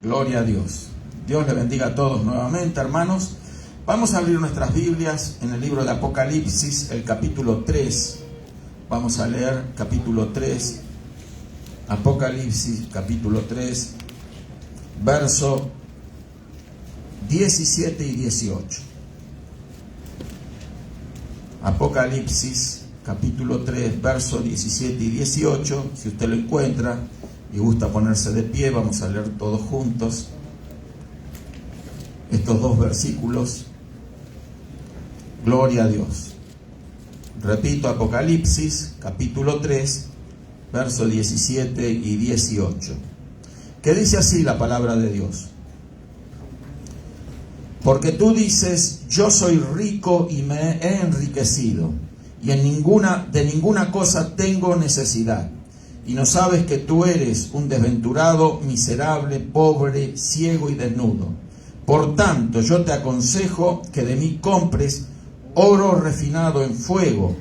Gloria a Dios. Dios le bendiga a todos nuevamente, hermanos. Vamos a abrir nuestras Biblias en el libro de Apocalipsis, el capítulo 3. Vamos a leer capítulo 3, Apocalipsis, capítulo 3, verso 17 y 18. Apocalipsis, capítulo 3, verso 17 y 18. Si usted lo encuentra y gusta ponerse de pie, vamos a leer todos juntos estos dos versículos. Gloria a Dios. Repito, Apocalipsis, capítulo 3, verso 17 y 18. Que dice así la palabra de Dios. Porque tú dices, yo soy rico y me he enriquecido, y de ninguna cosa tengo necesidad. Y no sabes que tú eres un desventurado, miserable, pobre, ciego y desnudo. Por tanto, yo te aconsejo que de mí compres oro refinado en fuego,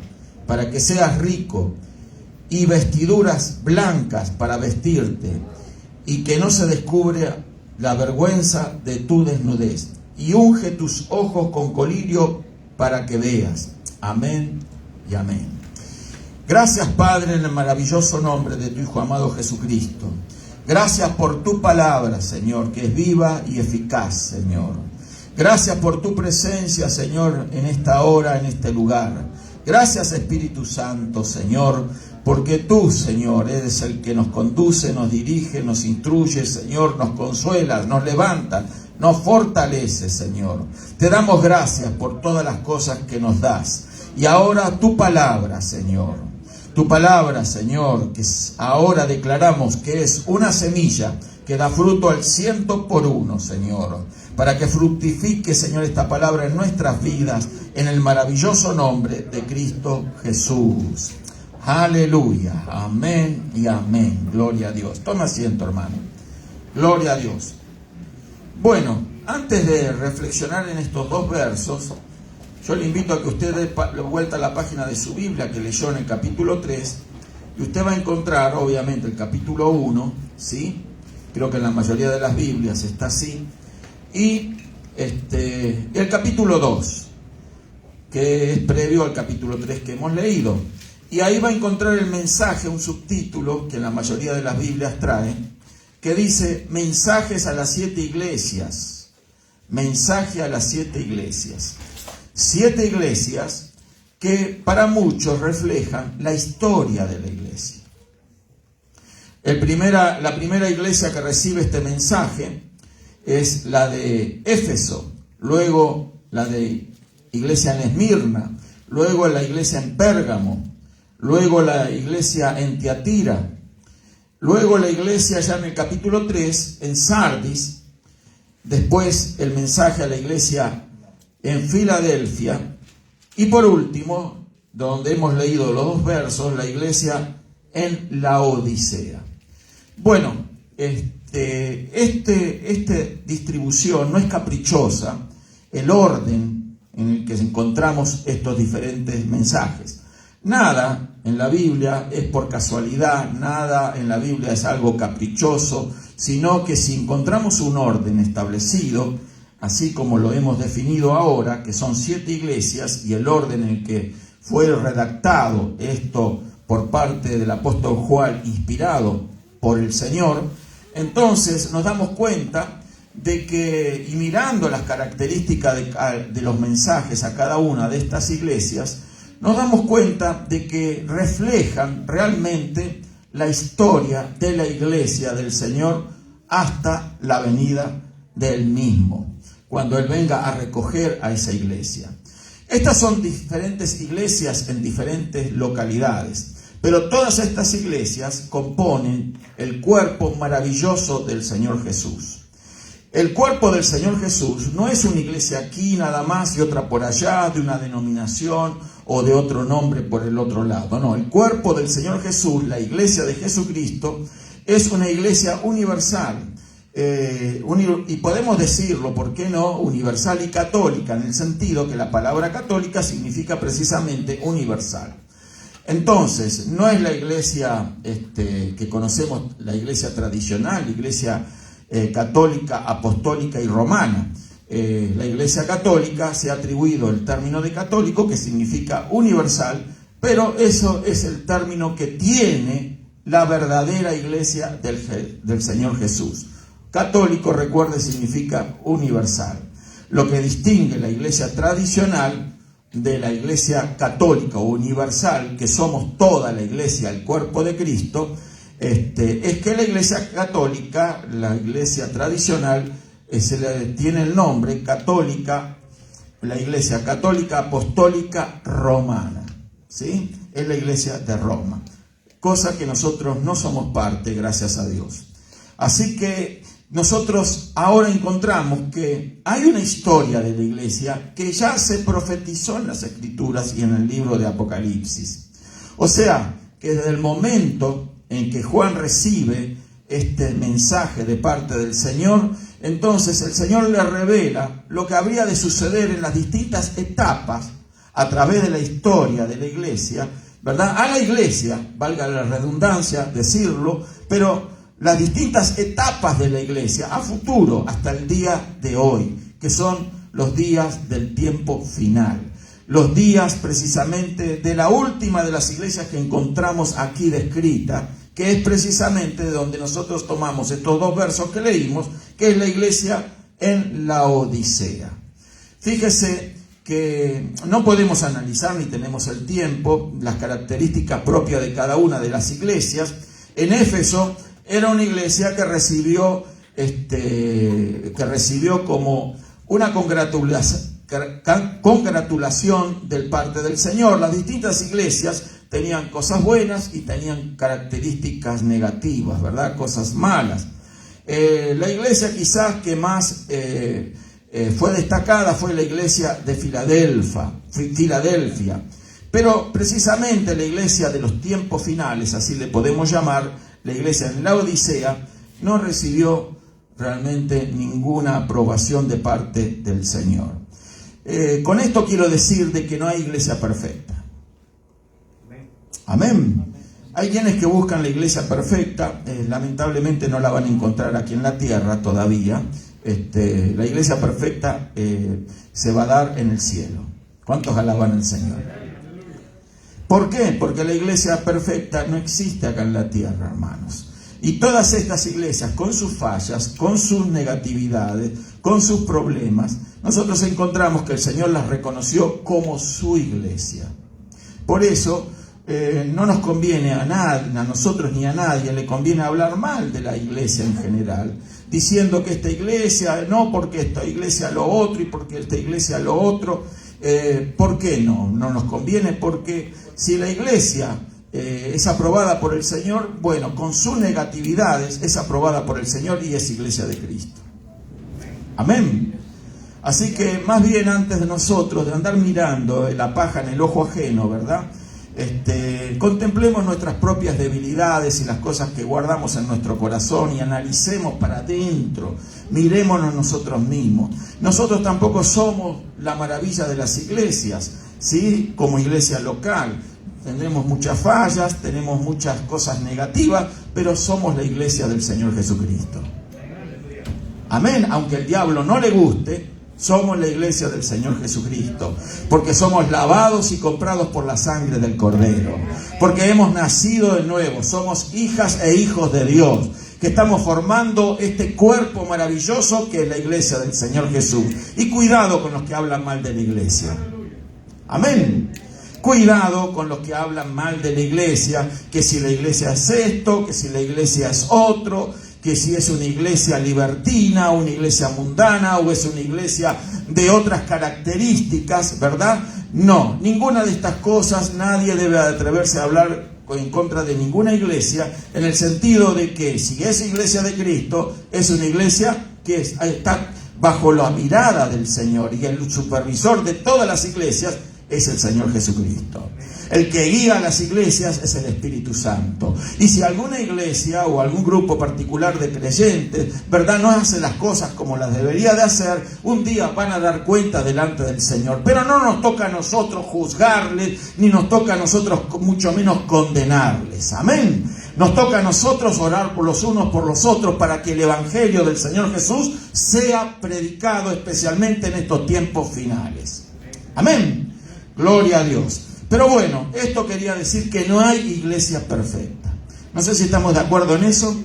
para que seas rico, y vestiduras blancas para vestirte, y que no se descubra la vergüenza de tu desnudez. Y unge tus ojos con colirio para que veas. Amén y amén. Gracias, Padre, en el maravilloso nombre de tu Hijo amado Jesucristo. Gracias por tu palabra, Señor, que es viva y eficaz, Señor. Gracias por tu presencia, Señor, en esta hora, en este lugar. Gracias, Espíritu Santo, Señor, porque tú, Señor, eres el que nos conduce, nos dirige, nos instruye, Señor, nos consuela, nos levanta, nos fortalece, Señor. Te damos gracias por todas las cosas que nos das. Y ahora tu palabra, Señor. Tu palabra, Señor, que ahora declaramos que es una semilla que da fruto al 100%, Señor. Para que fructifique, Señor, esta palabra en nuestras vidas, en el maravilloso nombre de Cristo Jesús. Aleluya. Amén y amén. Gloria a Dios. Toma asiento, hermano. Gloria a Dios. Bueno, antes de reflexionar en estos dos versos, yo le invito a que usted dé vuelta a la página de su Biblia que leyó en el capítulo 3, y usted va a encontrar, obviamente, el capítulo 1, ¿sí? Creo que en la mayoría de las Biblias está así. Y el capítulo 2, que es previo al capítulo 3 que hemos leído. Y ahí va a encontrar el mensaje, un subtítulo que en la mayoría de las Biblias trae, que dice, mensajes a las 7 iglesias. Mensaje a las 7 iglesias. 7 iglesias que para muchos reflejan la historia de la iglesia. La primera iglesia que recibe este mensaje es la de Éfeso, luego la de iglesia en Esmirna, luego la iglesia en Pérgamo, luego la iglesia en Tiatira, luego la iglesia ya en el capítulo 3 en Sardis, después el mensaje a la iglesia en Filadelfia, y por último, donde hemos leído los dos versos, la iglesia en Laodicea. Bueno, esta distribución no es caprichosa, el orden en el que encontramos estos diferentes mensajes. Nada en la Biblia es por casualidad, nada en la Biblia es algo caprichoso, sino que si encontramos un orden establecido, así como lo hemos definido ahora, que son 7 iglesias, y el orden en el que fue redactado esto por parte del apóstol Juan, inspirado por el Señor, entonces nos damos cuenta de que, y mirando las características de los mensajes a cada una de estas iglesias, nos damos cuenta de que reflejan realmente la historia de la iglesia del Señor hasta la venida del mismo, cuando Él venga a recoger a esa iglesia. Estas son diferentes iglesias en diferentes localidades, pero todas estas iglesias componen el cuerpo maravilloso del Señor Jesús. El cuerpo del Señor Jesús no es una iglesia aquí nada más y otra por allá, de una denominación o de otro nombre por el otro lado. No, el cuerpo del Señor Jesús, la iglesia de Jesucristo, es una iglesia universal. Y podemos decirlo, ¿por qué no? Universal y católica, en el sentido que la palabra católica significa precisamente universal. Entonces, no es la iglesia que conocemos, la iglesia tradicional, la iglesia católica, apostólica y romana. La Iglesia Católica se ha atribuido el término de católico, que significa universal, pero eso es el término que tiene la verdadera Iglesia del Señor Jesús. Católico, recuerde, significa universal. Lo que distingue la Iglesia tradicional de la Iglesia católica o universal, que somos toda la Iglesia, el cuerpo de Cristo, es que la Iglesia católica, la Iglesia tradicional, tiene el nombre católica, la Iglesia Católica Apostólica Romana, ¿sí? Es la Iglesia de Roma, cosa que nosotros no somos parte, gracias a Dios. Así que nosotros ahora encontramos que hay una historia de la Iglesia que ya se profetizó en las Escrituras y en el libro de Apocalipsis. O sea, que desde el momento en que Juan recibe este mensaje de parte del Señor, entonces el Señor le revela lo que habría de suceder en las distintas etapas a través de la historia de la Iglesia, ¿verdad? A la Iglesia, valga la redundancia decirlo, pero las distintas etapas de la Iglesia a futuro, hasta el día de hoy, que son los días del tiempo final. Los días precisamente de la última de las iglesias que encontramos aquí descrita, que es precisamente de donde nosotros tomamos estos dos versos que leímos, que es la iglesia en la Odisea. Fíjese que no podemos analizar, ni tenemos el tiempo, las características propias de cada una de las iglesias. En Éfeso era una iglesia que recibió como una congratulación del parte del Señor. Las distintas iglesias tenían cosas buenas y tenían características negativas, ¿verdad? Cosas malas. La iglesia quizás que más fue destacada fue la iglesia de Filadelfia. Pero precisamente la iglesia de los tiempos finales, así le podemos llamar, la iglesia en la Odisea, no recibió realmente ninguna aprobación de parte del Señor. Con esto quiero decir de que no hay iglesia perfecta. Amén. Hay quienes que buscan la iglesia perfecta, lamentablemente no la van a encontrar aquí en la tierra todavía. La iglesia perfecta se va a dar en el cielo. ¿Cuántos alaban al Señor? ¿Por qué? Porque la iglesia perfecta no existe acá en la tierra, hermanos. Y todas estas iglesias, con sus fallas, con sus negatividades, con sus problemas, nosotros encontramos que el Señor las reconoció como su iglesia. Por eso no nos conviene a nadie, a nosotros ni a nadie, le conviene hablar mal de la iglesia en general, diciendo que esta iglesia, no, porque esta iglesia lo otro y porque esta iglesia lo otro. ¿Por qué no? No nos conviene, porque si la iglesia es aprobada por el Señor, bueno, con sus negatividades es aprobada por el Señor y es iglesia de Cristo. Amén. Así que más bien antes de nosotros de andar mirando la paja en el ojo ajeno, ¿verdad? Contemplemos nuestras propias debilidades y las cosas que guardamos en nuestro corazón y analicemos para adentro, mirémonos nosotros mismos. Nosotros tampoco somos la maravilla de las iglesias, ¿sí? Como iglesia local tendremos muchas fallas, tenemos muchas cosas negativas, pero somos la iglesia del Señor Jesucristo. Amén. Aunque el diablo no le guste, somos la iglesia del Señor Jesucristo, porque somos lavados y comprados por la sangre del Cordero, porque hemos nacido de nuevo, somos hijas e hijos de Dios, que estamos formando este cuerpo maravilloso que es la iglesia del Señor Jesús. Y cuidado con los que hablan mal de la iglesia. Amén. Cuidado con los que hablan mal de la iglesia, que si la iglesia es esto, que si la iglesia es otro, que si es una iglesia libertina, una iglesia mundana, o es una iglesia de otras características, ¿verdad? No, ninguna de estas cosas, nadie debe atreverse a hablar en contra de ninguna iglesia, en el sentido de que si es iglesia de Cristo, es una iglesia que está bajo la mirada del Señor, y el supervisor de todas las iglesias es el Señor Jesucristo. El que guía a las iglesias es el Espíritu Santo. Y si alguna iglesia o algún grupo particular de creyentes, ¿verdad?, no hace las cosas como las debería de hacer, un día van a dar cuenta delante del Señor. Pero no nos toca a nosotros juzgarles, ni nos toca a nosotros mucho menos condenarles. Amén. Nos toca a nosotros orar por los unos por los otros para que el Evangelio del Señor Jesús sea predicado especialmente en estos tiempos finales. Amén. Gloria a Dios. Pero bueno, esto quería decir que no hay iglesia perfecta. No sé si estamos de acuerdo en eso.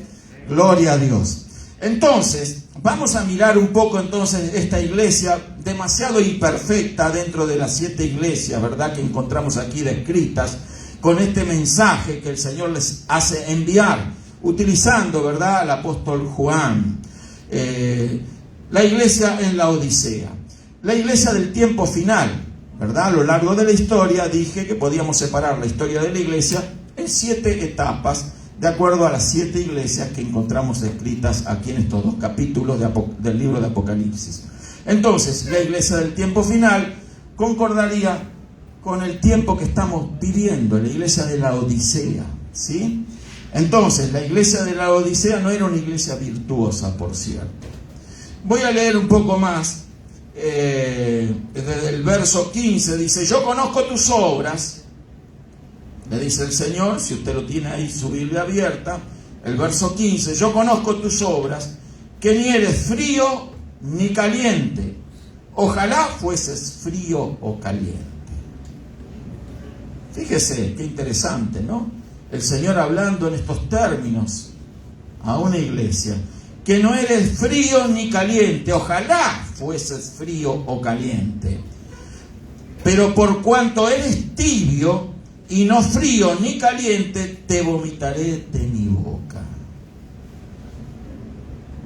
Gloria a Dios. Entonces, vamos a mirar un poco entonces esta iglesia demasiado imperfecta dentro de las 7 iglesias, ¿verdad?, que encontramos aquí descritas, con este mensaje que el Señor les hace enviar, utilizando, ¿verdad?, al apóstol Juan. La iglesia en la Odisea, la iglesia del tiempo final, ¿verdad? A lo largo de la historia dije que podíamos separar la historia de la iglesia en 7 etapas, de acuerdo a las 7 iglesias que encontramos escritas aquí en estos 2 capítulos del libro de Apocalipsis. Entonces, la iglesia del tiempo final concordaría con el tiempo que estamos viviendo, la iglesia de la Odisea, ¿sí? Entonces, la iglesia de la Odisea no era una iglesia virtuosa, por cierto. Voy a leer un poco más, desde el verso 15, dice: yo conozco tus obras, le dice el Señor, si usted lo tiene ahí su Biblia abierta, el verso 15, yo conozco tus obras, que ni eres frío ni caliente, ojalá fueses frío o caliente. Fíjese, qué interesante, ¿no? El Señor hablando en estos términos a una iglesia, que no eres frío ni caliente, ojalá fueses frío o caliente, pero por cuanto eres tibio y no frío ni caliente, te vomitaré de mi boca.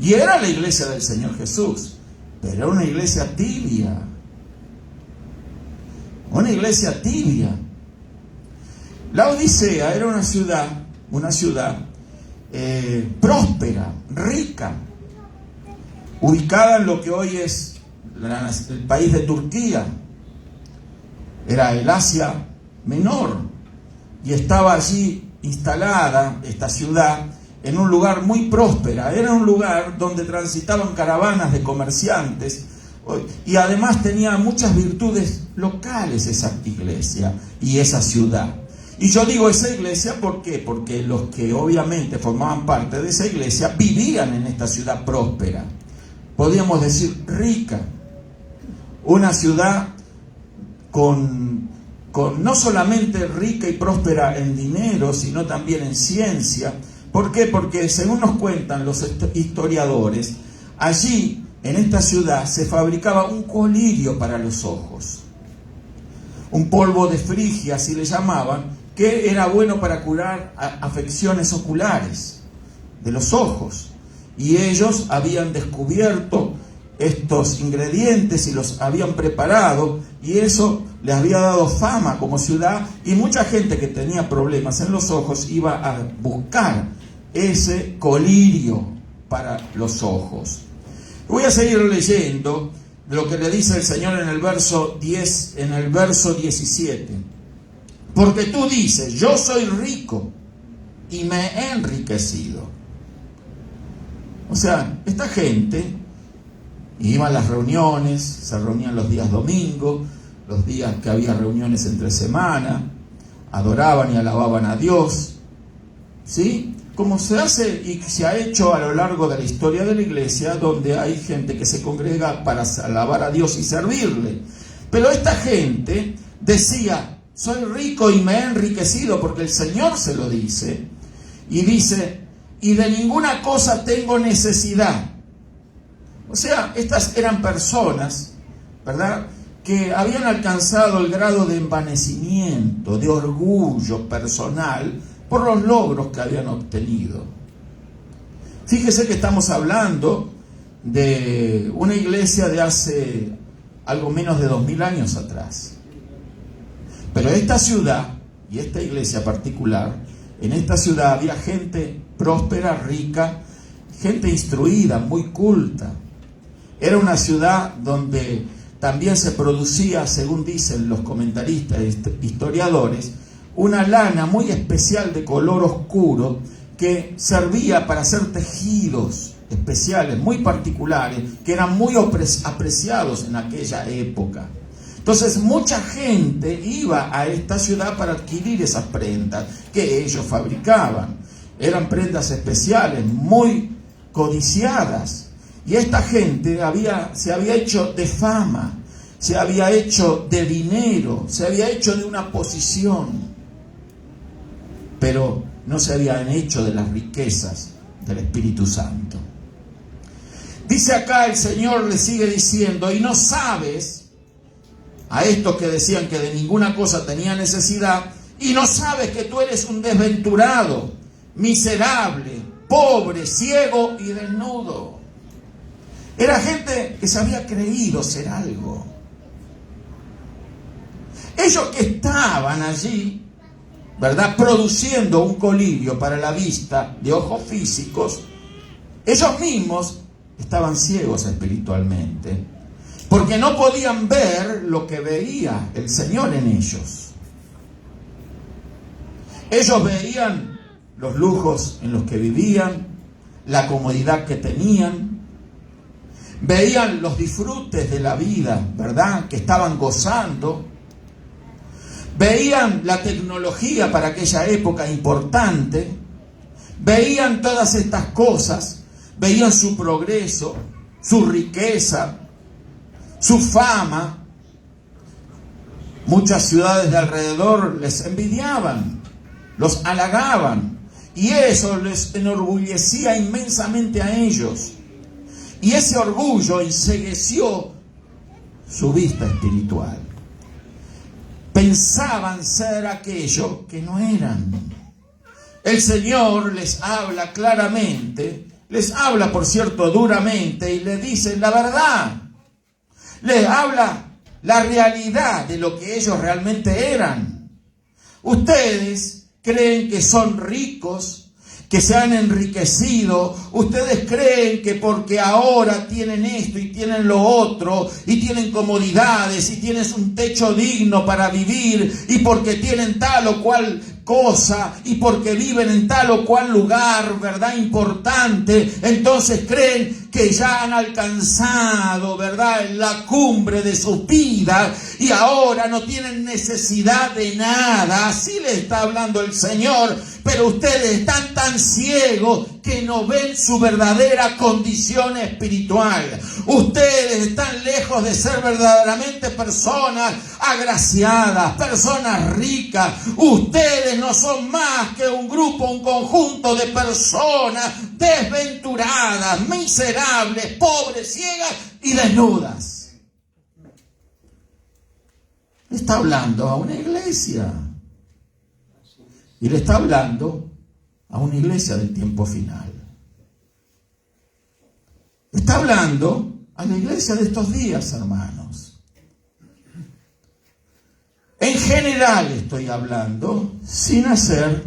Y era la iglesia del Señor Jesús, pero era una iglesia tibia. Una iglesia tibia. La Odisea era una ciudad próspera, rica, ubicada en lo que hoy es el país de Turquía. Era el Asia Menor. Y estaba allí instalada esta ciudad en un lugar muy próspera. Era un lugar donde transitaban caravanas de comerciantes y además tenía muchas virtudes locales esa iglesia y esa ciudad. Y yo digo esa iglesia, ¿por qué? Porque los que obviamente formaban parte de esa iglesia vivían en esta ciudad próspera. Podríamos decir rica. Una ciudad con no solamente rica y próspera en dinero, sino también en ciencia. ¿Por qué? Porque según nos cuentan los historiadores, allí, en esta ciudad, se fabricaba un colirio para los ojos. Un polvo de Frigia, así le llamaban, que era bueno para curar afecciones oculares de los ojos. Y ellos habían descubierto estos ingredientes y los habían preparado, y eso les había dado fama como ciudad, y mucha gente que tenía problemas en los ojos iba a buscar ese colirio para los ojos. Voy a seguir leyendo lo que le dice el Señor en el verso 10, en el verso 17. Porque tú dices, yo soy rico y me he enriquecido. O sea, esta gente iba a las reuniones, se reunían los días domingos, los días que había reuniones entre semana, adoraban y alababan a Dios, ¿sí? Como se hace y se ha hecho a lo largo de la historia de la iglesia, donde hay gente que se congrega para alabar a Dios y servirle. Pero esta gente decía, soy rico y me he enriquecido, porque el Señor se lo dice, y dice, y de ninguna cosa tengo necesidad. O sea, estas eran personas, ¿verdad?, que habían alcanzado el grado de envanecimiento, de orgullo personal por los logros que habían obtenido. Fíjese que estamos hablando de una iglesia de hace algo menos de 2000 años atrás. Pero esta ciudad, y esta iglesia particular, en esta ciudad había gente próspera, rica, gente instruida, muy culta. Era una ciudad donde también se producía, según dicen los comentaristas e historiadores, una lana muy especial de color oscuro que servía para hacer tejidos especiales, muy particulares, que eran muy apreciados en aquella época. Entonces mucha gente iba a esta ciudad para adquirir esas prendas que ellos fabricaban. eran prendas especiales, muy codiciadas. Y esta gente se había hecho de fama, se había hecho de dinero, se había hecho de una posición, pero no se habían hecho de las riquezas del Espíritu Santo. Dice acá, el Señor le sigue diciendo: y no sabes, a estos que decían que de ninguna cosa tenía necesidad, y no sabes que tú eres un desventurado, miserable, pobre, ciego y desnudo. Era gente que se había creído ser algo. Ellos que estaban allí, ¿verdad?, produciendo un colirio para la vista de ojos físicos, ellos mismos estaban ciegos espiritualmente, porque no podían ver lo que veía el Señor en ellos. Ellos veían los lujos en los que vivían, la comodidad que tenían, veían los disfrutes de la vida, ¿verdad?, que estaban gozando. Veían la tecnología para aquella época importante. Veían todas estas cosas. Veían su progreso, su riqueza, su fama. Muchas ciudades de alrededor les envidiaban, los halagaban. Y eso les enorgullecía inmensamente a ellos. Y ese orgullo encegueció su vista espiritual. Pensaban ser aquello que no eran. El Señor les habla claramente, les habla, por cierto, duramente, y les dice la verdad. Les habla la realidad de lo que ellos realmente eran. Ustedes creen que son ricos, que se han enriquecido. Ustedes creen que porque ahora tienen esto y tienen lo otro, y tienen comodidades, y tienen un techo digno para vivir, y porque tienen tal o cual cosa, y porque viven en tal o cual lugar, ¿verdad?, importante, entonces creen que ya han alcanzado, ¿verdad?, la cumbre de sus vidas, y ahora no tienen necesidad de nada. Así le está hablando el Señor. Pero ustedes están tan ciegos que no ven su verdadera condición espiritual. Ustedes están lejos de ser verdaderamente personas agraciadas, personas ricas. Ustedes no son más que un grupo, un conjunto de personas desventuradas, miserables, pobres, ciegas y desnudas. Está hablando a una iglesia. Y le está hablando a una iglesia del tiempo final. Está hablando a la iglesia de estos días, hermanos. En general estoy hablando, sin hacer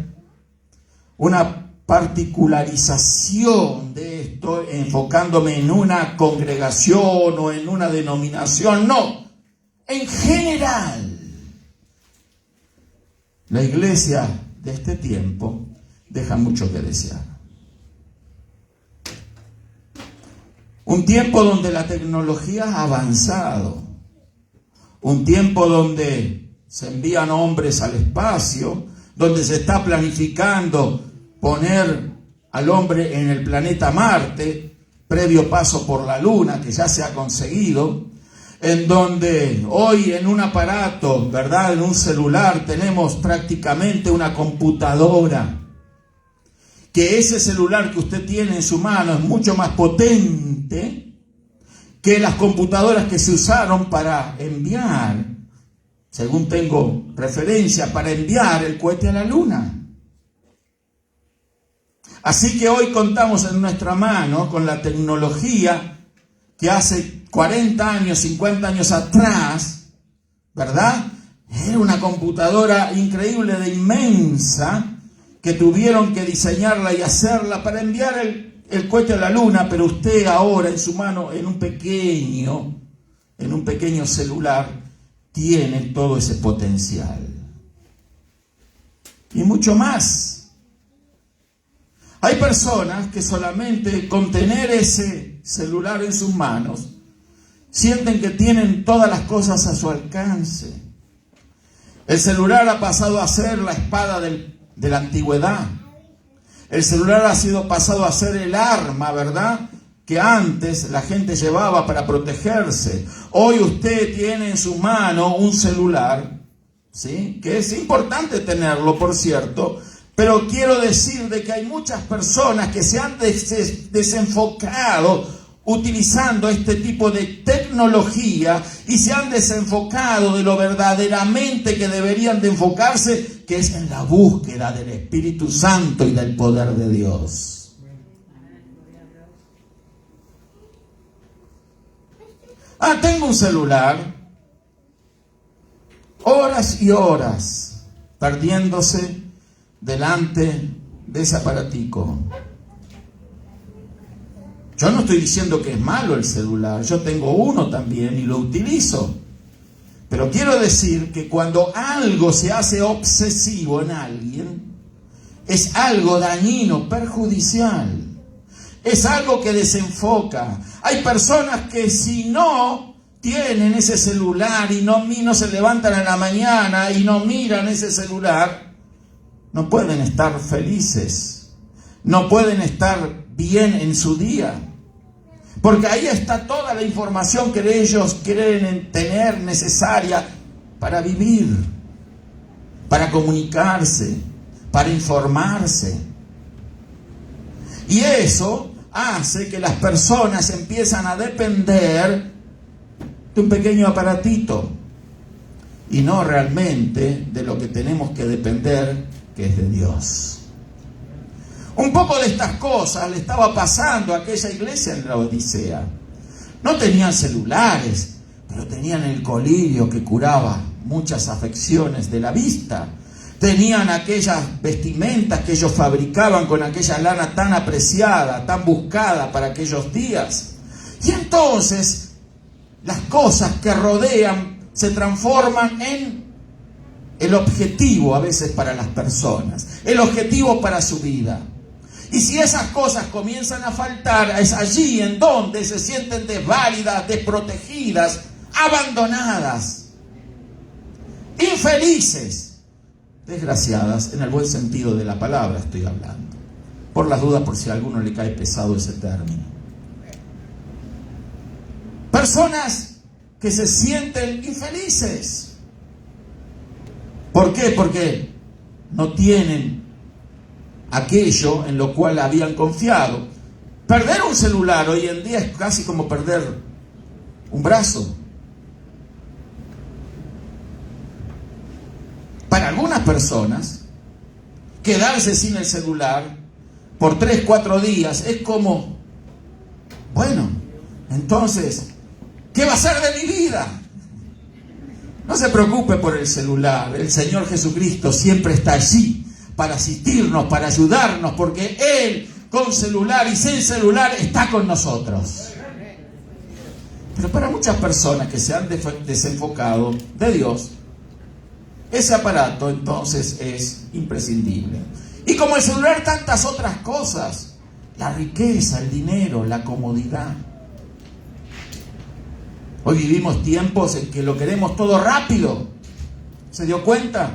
una particularización de esto, enfocándome en una congregación o en una denominación. No, en general, la iglesia de este tiempo deja mucho que desear. Un tiempo donde la tecnología ha avanzado, un tiempo donde se envían hombres al espacio, donde se está planificando poner al hombre en el planeta Marte, previo paso por la Luna, que ya se ha conseguido, en donde hoy en un aparato, ¿verdad?, en un celular, tenemos prácticamente una computadora, que ese celular que usted tiene en su mano es mucho más potente que las computadoras que se usaron para enviar, según tengo referencia, para enviar el cohete a la Luna. Así que hoy contamos en nuestra mano con la tecnología que hace 40 años, 50 años atrás, ¿verdad?, era una computadora increíble de inmensa, que tuvieron que diseñarla y hacerla para enviar el cohete a la Luna. Pero usted ahora en su mano, en un pequeño celular, tiene todo ese potencial. Y mucho más. Hay personas que solamente con tener ese celular en sus manos sienten que tienen todas las cosas a su alcance. El celular ha pasado a ser la espada de la antigüedad. El celular ha sido pasado a ser el arma, ¿verdad?, que antes la gente llevaba para protegerse. Hoy usted tiene en su mano un celular, ¿sí?, que es importante tenerlo, por cierto, pero quiero decir de que hay muchas personas que se han desenfocado utilizando este tipo de tecnología y se han desenfocado de lo verdaderamente que deberían de enfocarse, que es en la búsqueda del Espíritu Santo y del poder de Dios. Tengo un celular, horas y horas perdiéndose delante de ese aparatico. Yo no estoy diciendo que es malo el celular, yo tengo uno también y lo utilizo. Pero quiero decir que cuando algo se hace obsesivo en alguien, es algo dañino, perjudicial. Es algo que desenfoca. Hay personas que si no tienen ese celular y no se levantan a la mañana y no miran ese celular, no pueden estar felices, no pueden estar bien en su día, porque ahí está toda la información que ellos quieren tener necesaria para vivir, para comunicarse, para informarse. Y eso hace que las personas empiezan a depender de un pequeño aparatito y no realmente de lo que tenemos que depender, que es de Dios. Un poco de estas cosas le estaba pasando a aquella iglesia en la Odisea. No tenían celulares, pero tenían el colirio que curaba muchas afecciones de la vista. Tenían aquellas vestimentas que ellos fabricaban con aquella lana tan apreciada, tan buscada para aquellos días. Y entonces las cosas que rodean se transforman en el objetivo a veces para las personas, el objetivo para su vida. Y si esas cosas comienzan a faltar, es allí en donde se sienten desválidas, desprotegidas, abandonadas, infelices. Desgraciadas, en el buen sentido de la palabra estoy hablando. Por las dudas, por si a alguno le cae pesado ese término. Personas que se sienten infelices. ¿Por qué? Porque no tienen aquello en lo cual habían confiado. Perder un celular hoy en día es casi como perder un brazo. Para algunas personas, quedarse sin el celular por 3, 4 días es como, bueno, entonces, ¿qué va a ser de mi vida? No se preocupe por el celular. El Señor Jesucristo siempre está allí para asistirnos, para ayudarnos, porque Él, con celular y sin celular, está con nosotros. Pero para muchas personas que se han desenfocado de Dios, ese aparato entonces es imprescindible. Y como el celular, tantas otras cosas: la riqueza, el dinero, la comodidad. Hoy vivimos tiempos en que lo queremos todo rápido. ¿Se dio cuenta?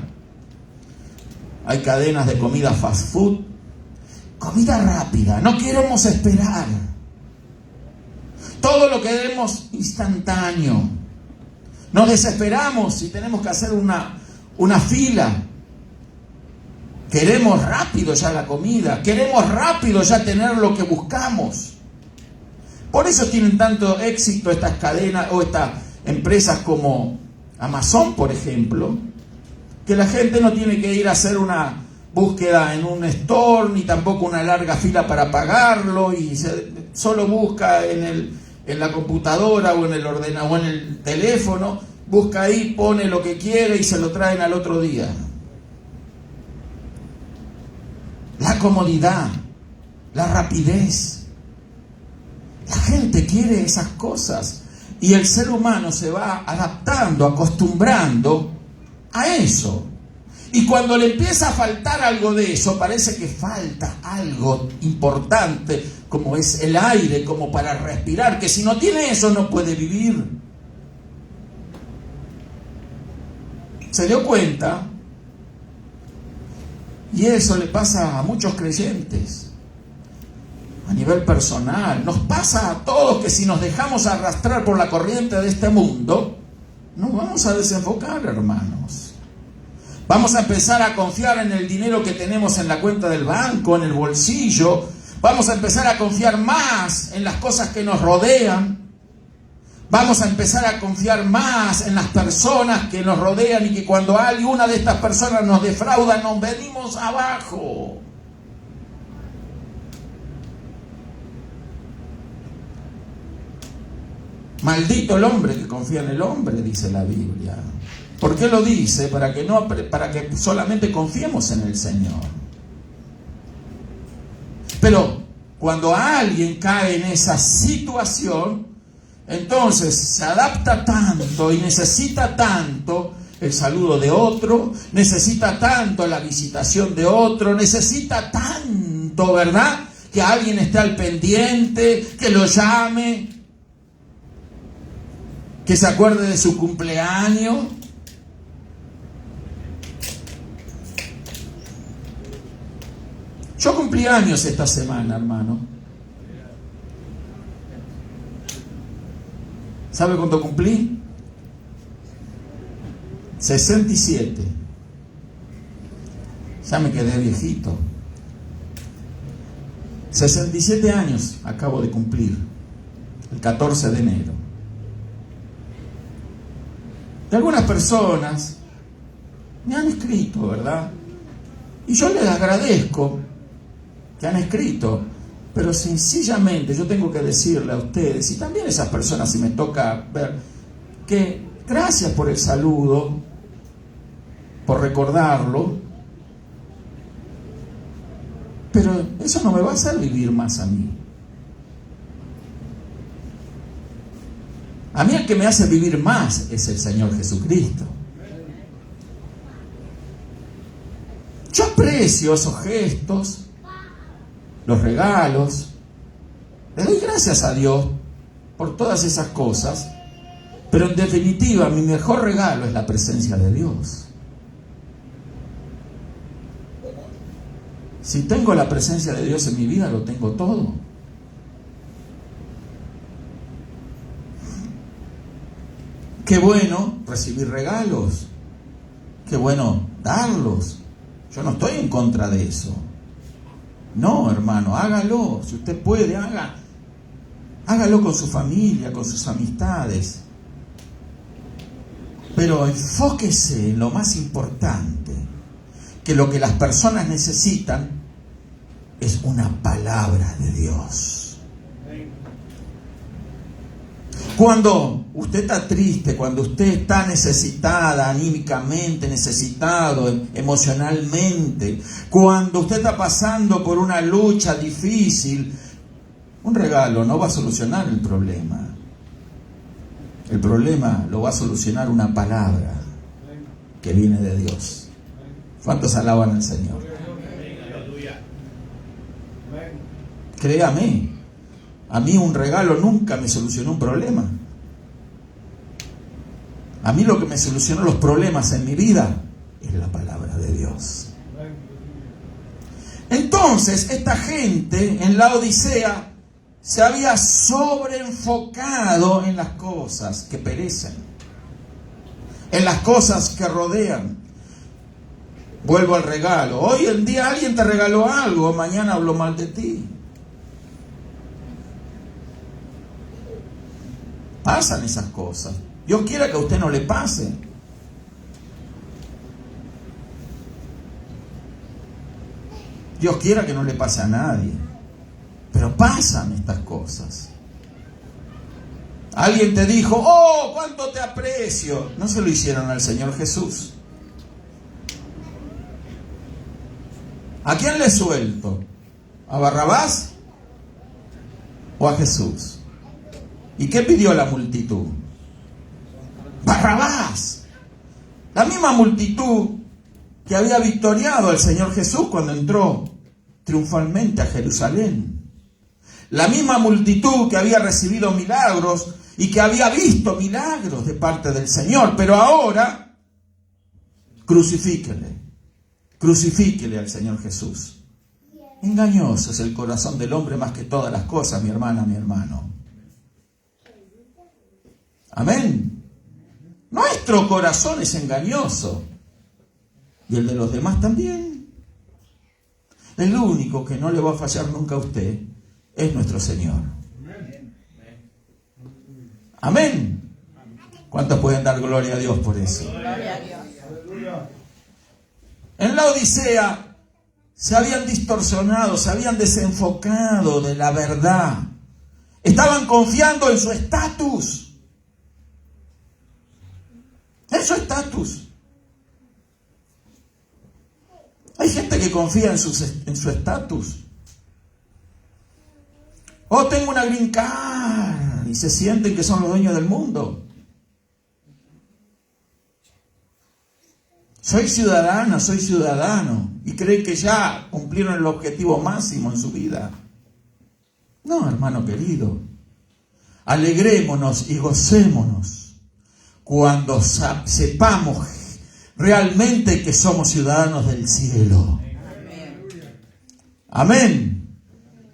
Hay cadenas de comida fast food, comida rápida, no queremos esperar. Todo lo queremos instantáneo. Nos desesperamos si tenemos que hacer una fila. Queremos rápido ya la comida, queremos rápido ya tener lo que buscamos. Por eso tienen tanto éxito estas cadenas o estas empresas como Amazon, por ejemplo, que la gente no tiene que ir a hacer una búsqueda en un store, ni tampoco una larga fila para pagarlo, y solo busca en la computadora o en el ordenador o en el teléfono, busca ahí, pone lo que quiere y se lo traen al otro día. La comodidad, la rapidez. La gente quiere esas cosas y el ser humano se va adaptando, acostumbrando a eso. Y cuando le empieza a faltar algo de eso, parece que falta algo importante, como es el aire, como para respirar, que si no tiene eso no puede vivir. ¿Se dio cuenta? Y eso le pasa a muchos creyentes. A nivel personal, nos pasa a todos que si nos dejamos arrastrar por la corriente de este mundo, nos vamos a desenfocar, hermanos. Vamos a empezar a confiar en el dinero que tenemos en la cuenta del banco, en el bolsillo. Vamos a empezar a confiar más en las cosas que nos rodean. Vamos a empezar a confiar más en las personas que nos rodean, y que cuando alguna de estas personas nos defrauda, nos venimos abajo. Maldito el hombre que confía en el hombre, dice la Biblia. ¿Por qué lo dice? Para que solamente confiemos en el Señor. Pero cuando alguien cae en esa situación, entonces se adapta tanto y necesita tanto el saludo de otro, necesita tanto la visitación de otro, necesita tanto, ¿verdad?, que alguien esté al pendiente, que lo llame, que se acuerde de su cumpleaños. Yo cumplí años esta semana, hermano. ¿Sabe cuánto cumplí? 67. Ya me quedé viejito. 67 años acabo de cumplir, el 14 de enero. De algunas personas me han escrito, ¿verdad? Y yo les agradezco que han escrito, pero sencillamente yo tengo que decirle a ustedes, y también a esas personas, si me toca ver, que gracias por el saludo, por recordarlo, pero eso no me va a hacer vivir más a mí. A mí el que me hace vivir más es el Señor Jesucristo. Yo aprecio esos gestos, los regalos. Le doy gracias a Dios por todas esas cosas, pero en definitiva mi mejor regalo es la presencia de Dios. Si tengo la presencia de Dios en mi vida, lo tengo todo. Qué bueno recibir regalos, qué bueno darlos. Yo no estoy en contra de eso. No, hermano, hágalo. Si usted puede, hágalo con su familia, con sus amistades. Pero enfóquese en lo más importante, que lo que las personas necesitan es una palabra de Dios. Cuando usted está triste, cuando usted está necesitada anímicamente, necesitado emocionalmente, cuando usted está pasando por una lucha difícil, un regalo no va a solucionar el problema. El problema lo va a solucionar una palabra que viene de Dios. ¿Cuántos alaban al Señor? Créame, a mí un regalo nunca me solucionó un problema. A mí lo que me solucionó los problemas en mi vida es la palabra de Dios. Entonces, esta gente en la Odisea se había sobreenfocado en las cosas que perecen, en las cosas que rodean. Vuelvo al regalo. Hoy en día alguien te regaló algo, mañana habló mal de ti. Pasan esas cosas. Dios quiera que a usted no le pase. Dios quiera que no le pase a nadie. Pero pasan estas cosas. Alguien te dijo, oh, cuánto te aprecio. No se lo hicieron al Señor Jesús. ¿A quién le suelto? ¿A Barrabás o a Jesús? ¿Y qué pidió la multitud? Barrabás. La misma multitud que había victoriado al Señor Jesús cuando entró triunfalmente a Jerusalén. La misma multitud que había recibido milagros y que había visto milagros de parte del Señor. Pero ahora, crucifíquenle. Crucifíquele al Señor Jesús. Engañoso es el corazón del hombre más que todas las cosas, mi hermana, mi hermano. Amén. Nuestro corazón es engañoso. Y el de los demás también. El único que no le va a fallar nunca a usted es nuestro Señor. Amén. ¿Cuántos pueden dar gloria a Dios por eso? Gloria a Dios. En la Odisea se habían distorsionado, se habían desenfocado de la verdad. Estaban confiando en su estatus. En su estatus. Hay gente que confía en su estatus. Oh, tengo una green card. Y se sienten que son los dueños del mundo. Soy ciudadana, soy ciudadano. Y creen que ya cumplieron el objetivo máximo en su vida. No, hermano querido. Alegrémonos y gocémonos cuando sepamos realmente que somos ciudadanos del cielo. Amén.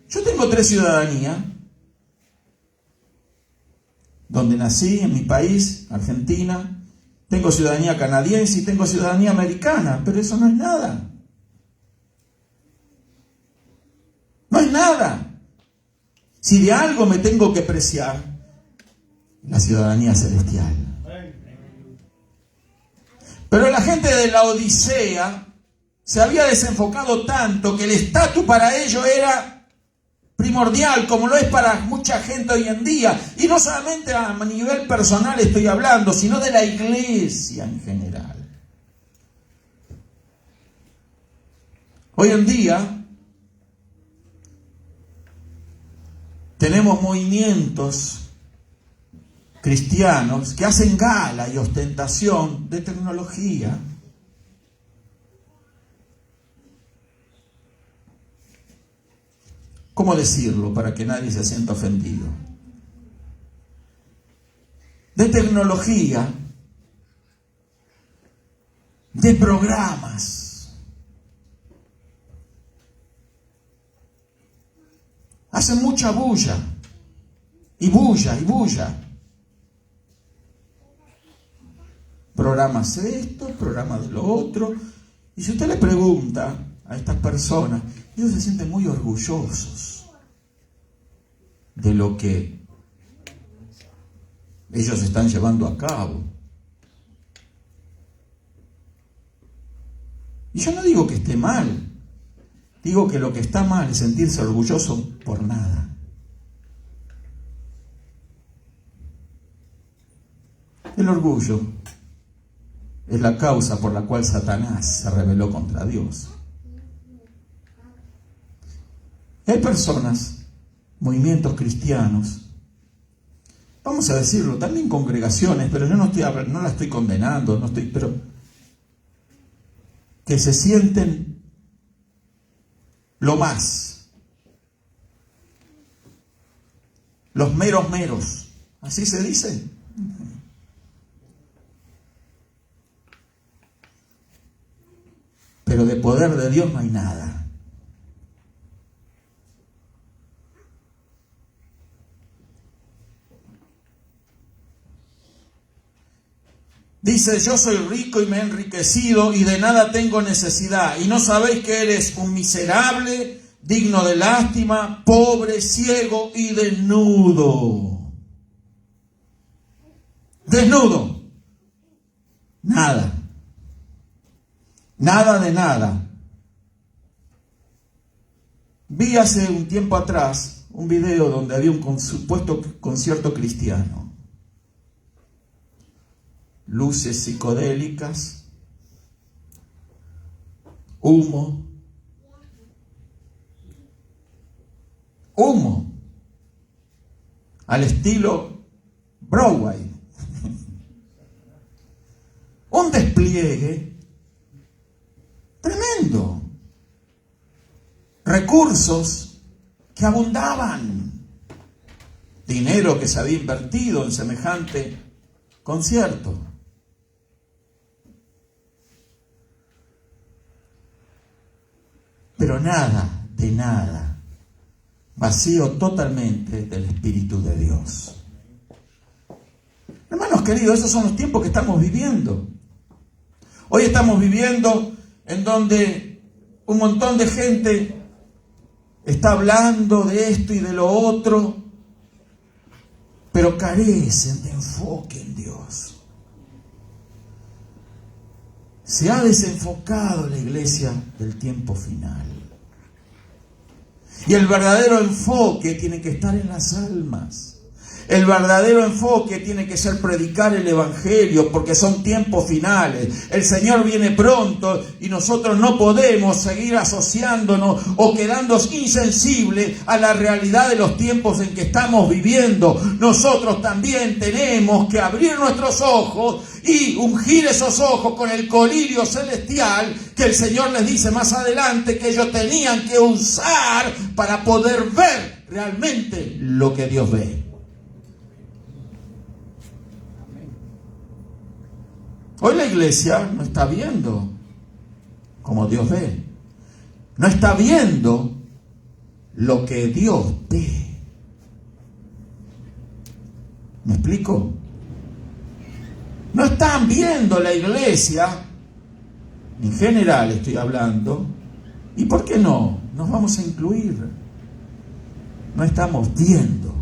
Yo tengo 3 ciudadanías. Donde nací, en mi país, Argentina. Tengo ciudadanía canadiense y tengo ciudadanía americana. Pero eso no es nada. No es nada. Si de algo me tengo que preciar, la ciudadanía celestial. Pero la gente de la Odisea se había desenfocado tanto que el estatus para ellos era primordial, como lo es para mucha gente hoy en día. Y no solamente a nivel personal estoy hablando, sino de la iglesia en general. Hoy en día tenemos movimientos cristianos que hacen gala y ostentación de tecnología. ¿Cómo decirlo para que nadie se sienta ofendido? De tecnología, de programas. Hacen mucha bulla, y bulla, y bulla. Programas esto, programas de lo otro. Y si usted le pregunta a estas personas, ellos se sienten muy orgullosos de lo que ellos están llevando a cabo. Y yo no digo que esté mal, digo que lo que está mal es sentirse orgulloso por nada. El orgullo es la causa por la cual Satanás se rebeló contra Dios. Hay personas, movimientos cristianos, vamos a decirlo, también congregaciones, pero yo no la estoy condenando, pero que se sienten lo más, los meros, así se dice. Pero de poder de Dios no hay nada. Dice, yo soy rico y me he enriquecido y de nada tengo necesidad. Y no sabéis que eres un miserable, digno de lástima, pobre, ciego y desnudo. Desnudo. Nada. Nada de nada. Vi hace un tiempo atrás un video donde había un supuesto concierto cristiano. Luces psicodélicas, humo, al estilo Broadway. Un despliegue tremendo. Recursos que abundaban. Dinero que se había invertido en semejante concierto. pero nada, de nada, vacío totalmente del Espíritu de Dios. Hermanos queridos, esos son los tiempos que estamos viviendo. Hoy estamos viviendo en donde un montón de gente está hablando de esto y de lo otro, pero carecen de enfoque en Dios. Se ha desenfocado la iglesia del tiempo final. Y el verdadero enfoque tiene que estar en las almas. El verdadero enfoque tiene que ser predicar el Evangelio, porque son tiempos finales. El Señor viene pronto y nosotros no podemos seguir asociándonos o quedándonos insensibles a la realidad de los tiempos en que estamos viviendo. Nosotros también tenemos que abrir nuestros ojos y ungir esos ojos con el colirio celestial que el Señor les dice más adelante que ellos tenían que usar para poder ver realmente lo que Dios ve. Hoy la iglesia no está viendo como Dios ve. No está viendo lo que Dios ve. ¿Me explico? No están viendo la iglesia, en general estoy hablando, ¿y por qué no? Nos vamos a incluir. No estamos viendo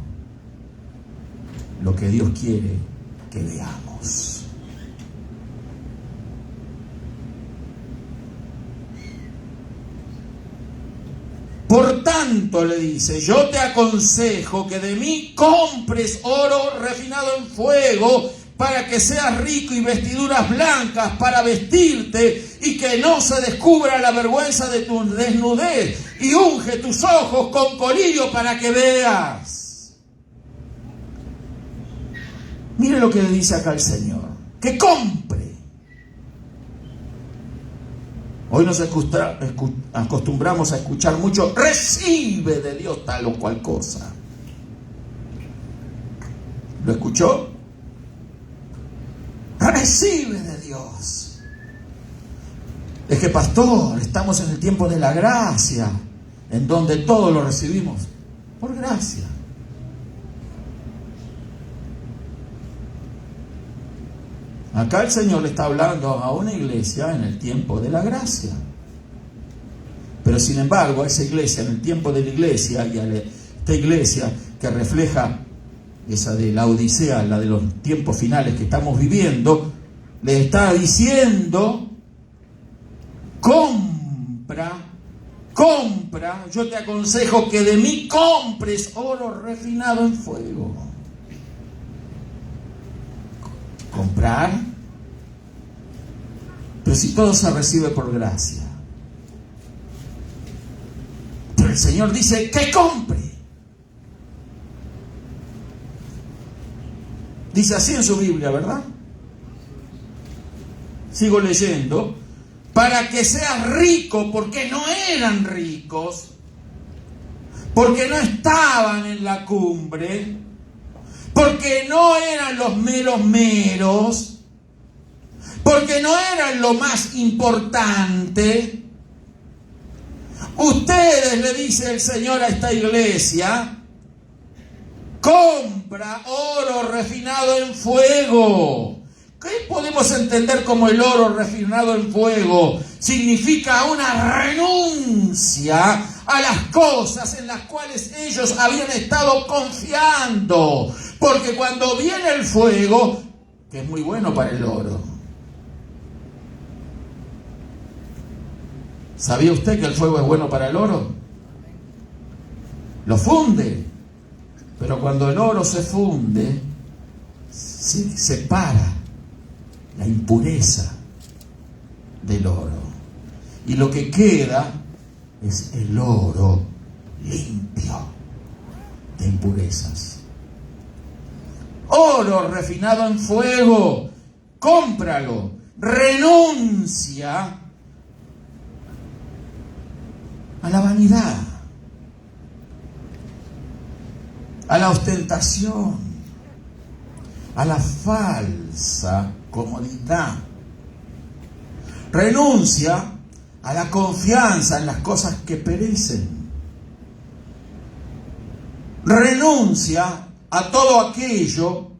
lo que Dios quiere que veamos. Por tanto, le dice, yo te aconsejo que de mí compres oro refinado en fuego para que seas rico y vestiduras blancas para vestirte y que no se descubra la vergüenza de tu desnudez y unge tus ojos con colirio para que veas. Mire lo que le dice acá el Señor, que compre. Hoy nos acostumbramos a escuchar mucho, recibe de Dios tal o cual cosa. ¿Lo escuchó? Recibe de Dios. Es que, pastor, estamos en el tiempo de la gracia, en donde todo lo recibimos por gracia. Acá el Señor le está hablando a una iglesia en el tiempo de la gracia. Pero sin embargo, a esa iglesia, en el tiempo de la iglesia, y a esta iglesia que refleja esa de la Odisea, la de los tiempos finales que estamos viviendo, le está diciendo, compra, yo te aconsejo que de mí compres oro refinado en fuego. Comprar, pero si todo se recibe por gracia. Pero el Señor dice que compre. Dice así en su Biblia, ¿verdad? Sigo leyendo. Para que seas rico, porque no eran ricos, porque no estaban en la cumbre, porque no eran los meros, porque no eran lo más importante. Ustedes, le dice el Señor a esta iglesia, compra oro refinado en fuego. ¿Qué podemos entender como el oro refinado en fuego? Significa una renuncia a las cosas en las cuales ellos habían estado confiando. Porque cuando viene el fuego, que es muy bueno para el oro. ¿Sabía usted que el fuego es bueno para el oro? Lo funde. Pero cuando el oro se funde, se separa la impureza del oro. Y lo que queda es el oro limpio de impurezas. Oro refinado en fuego, cómpralo, renuncia a la vanidad, a la ostentación, a la falsa comodidad. Renuncia a la confianza en las cosas que perecen. Renuncia a todo aquello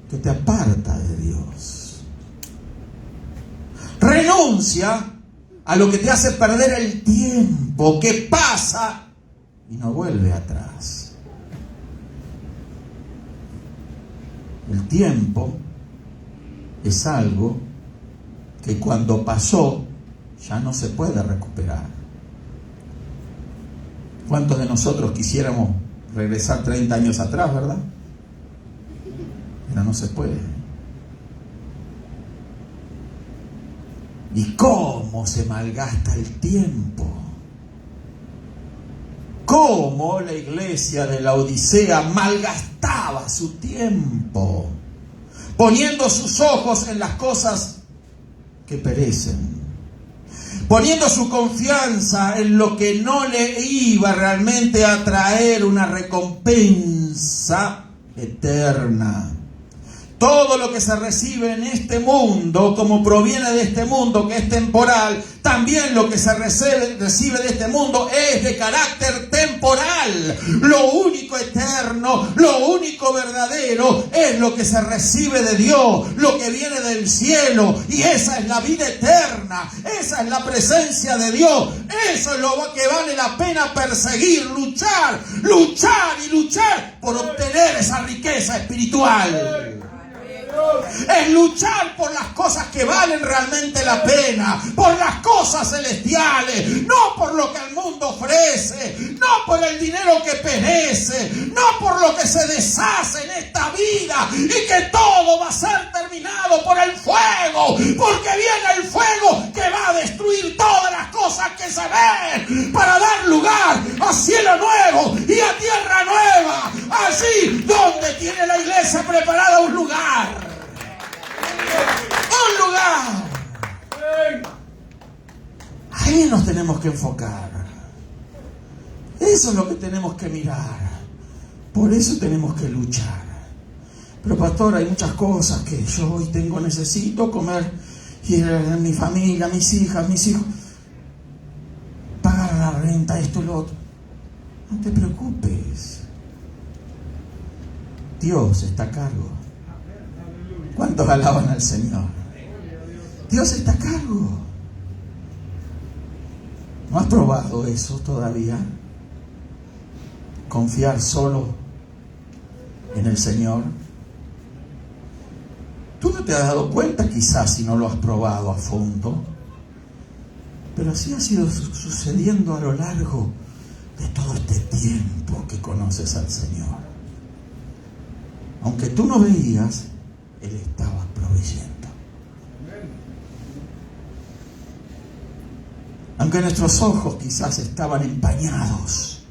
que te aparta de Dios. Renuncia a lo que te hace perder el tiempo, que pasa y no vuelve atrás. El tiempo es algo que cuando pasó ya no se puede recuperar. ¿Cuántos de nosotros quisiéramos regresar 30 años atrás, verdad? Pero no se puede. ¿Y cómo se malgasta el tiempo? ¿Cómo la iglesia de la Odisea malgastaba su tiempo? Poniendo sus ojos en las cosas que perecen. Poniendo su confianza en lo que no le iba realmente a traer una recompensa eterna. Todo lo que se recibe en este mundo, como proviene de este mundo que es temporal, también lo que se recibe de este mundo es de carácter temporal. Lo único eterno, lo único verdadero es lo que se recibe de Dios, lo que viene del cielo. Y esa es la vida eterna, esa es la presencia de Dios. Eso es lo que vale la pena perseguir, luchar y luchar por obtener esa riqueza espiritual. Es luchar por las cosas que valen realmente la pena, por las cosas celestiales, no por lo que el mundo ofrece, no por el dinero que perece, no por lo que se deshace en esta vida y que todo va a ser terminado por el fuego, porque viene el fuego que va a destruir todas las cosas que se ven para dar lugar a cielo nuevo y a tierra nueva, allí donde tiene la iglesia preparada un lugar. Un lugar. Ahí nos tenemos que enfocar. Eso es lo que tenemos que mirar. Por eso tenemos que luchar. Pero pastor, hay muchas cosas que yo hoy necesito comer, y mi familia, mis hijas, mis hijos, pagar la renta, esto y lo otro. No te preocupes. Dios está a cargo. ¿Cuántos alaban al Señor? Dios está a cargo. ¿No has probado eso todavía? Confiar solo en el Señor. Tú no te has dado cuenta quizás si no lo has probado a fondo, pero así ha sido sucediendo a lo largo de todo este tiempo que conoces al Señor. Aunque tú no veías, Él estaba proveyendo. Aunque nuestros ojos quizás estaban empañados,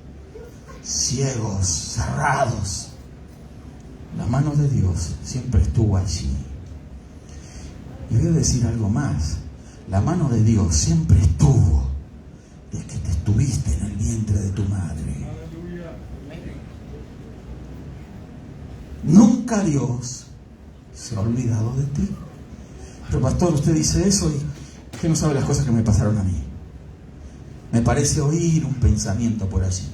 ciegos, cerrados, la mano de Dios siempre estuvo allí. Y voy a decir algo más. La mano de Dios siempre estuvo desde que te estuviste en el vientre de tu madre. Nunca Dios se ha olvidado de ti. Pero pastor, usted dice eso y que no sabe las cosas que me pasaron a mí. Me parece oír un pensamiento por allí.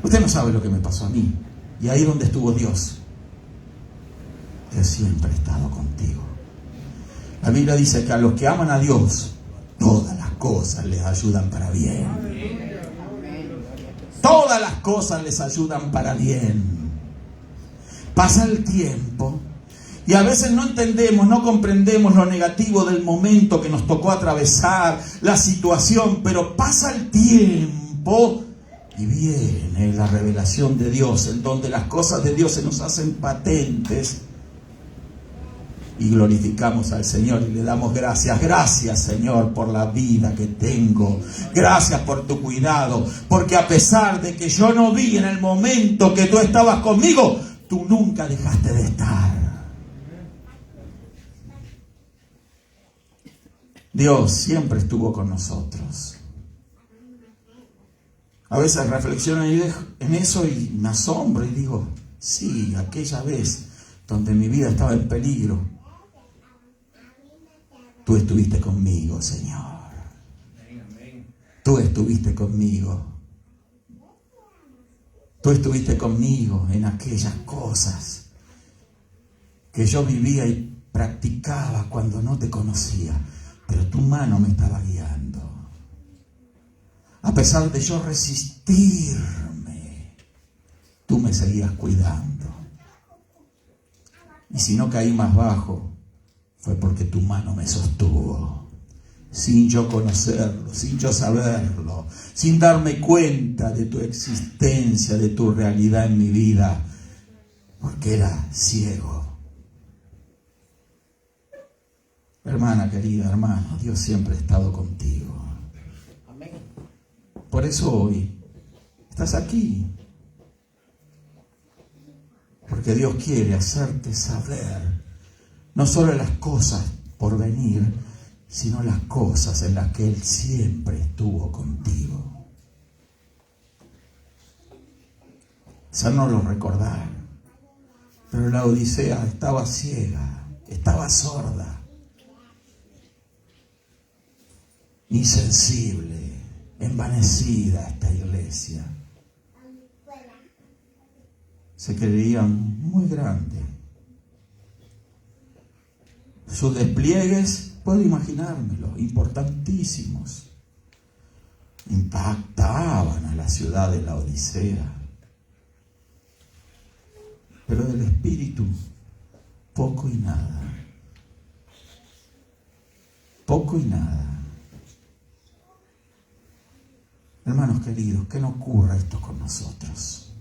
Usted no sabe lo que me pasó a mí. Y ahí donde estuvo Dios, que siempre ha estado contigo. La Biblia dice que a los que aman a Dios, todas las cosas les ayudan para bien. Todas las cosas les ayudan para bien. Pasa el tiempo y a veces no entendemos, no comprendemos lo negativo del momento que nos tocó atravesar, la situación, pero pasa el tiempo y viene la revelación de Dios, en donde las cosas de Dios se nos hacen patentes y glorificamos al Señor y le damos gracias. Gracias, Señor, por la vida que tengo. Gracias por tu cuidado, porque a pesar de que yo no vi en el momento que tú estabas conmigo, tú nunca dejaste de estar. Dios siempre estuvo con nosotros. A veces reflexiono en eso y me asombro y digo, sí, aquella vez donde mi vida estaba en peligro, Tú estuviste conmigo, Señor. Tú estuviste conmigo. Tú estuviste conmigo en aquellas cosas que yo vivía y practicaba cuando no te conocía, pero tu mano me estaba guiando. A pesar de yo resistirme, tú me seguías cuidando. Y si no caí más bajo, fue porque tu mano me sostuvo. Sin yo conocerlo, sin yo saberlo, sin darme cuenta de tu existencia, de tu realidad en mi vida, porque era ciego. Hermana querida, hermano, Dios siempre ha estado contigo. Amén. Por eso hoy estás aquí. Porque Dios quiere hacerte saber no solo las cosas por venir, sino las cosas en las que Él siempre estuvo contigo. Hacernoslo recordar. Pero la Odisea estaba ciega, estaba sorda, insensible, envanecida esta iglesia. Se creían muy grandes. Sus despliegues, puedo imaginármelo, importantísimos. Impactaban a la ciudad de la Odisea. Pero del espíritu, poco y nada. Poco y nada. Hermanos queridos, que no ocurra esto con nosotros.